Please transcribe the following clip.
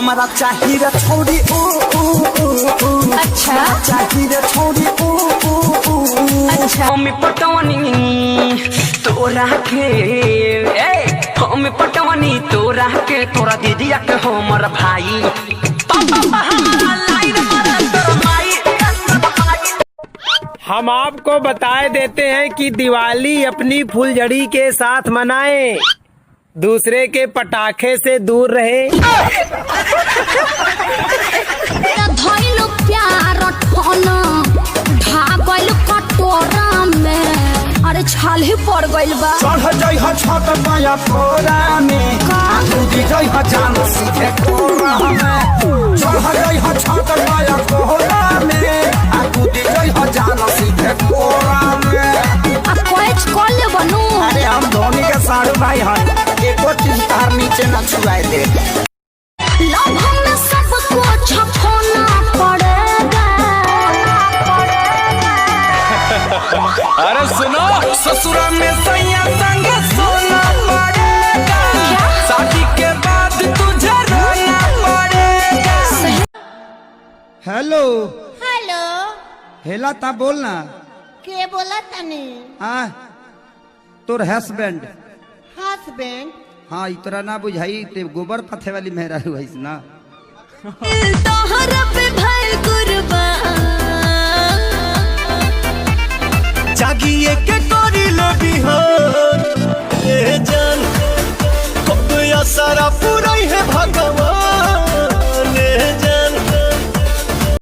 हमारा चाहिए छोड़ी अच्छा चाहिए छोड़ी अच्छा हम पटवनी तोरा के हम पटवनी तोरा के तोरा दीदिया के हमर भाई हम आपको बताए देते हैं कि दिवाली अपनी फुलझड़ी के साथ मनाएं, दूसरे के पटाखे से दूर रहे। धइलो प्यार ठोना ढागल कटोरा में, अरे छाल ही पड़ गइल बा। चढ़ जाइ ह छत पाया फोरा में कूदी जाइ ह जान सीधे कोरा में चढ़ जाइ ह छत पाया फोरा में कूदी जाइ ह जान सीधे कोरा में। आ कोच कॉल ले बनू। अरे हम धोनी के साड़ू भाई हैं, एको चीज तार नीचे न छुआए दे। लम्हा में सबको छपोना पड़ेगा। अरे सुनो, ससुरा में सैया संग सोना पड़ेगा, शादी के बाद तुझे रोना पड़ेगा। हेलो हेलो हेला ता बोलना। के बोला तनी? हाँ तोर हस्बैंड। हस्बैंड? हाँ इतरा ना बुझाई ते गोबर पथे वाली मेहरा हुआ ना। तोहरा पे भाई कुर्बान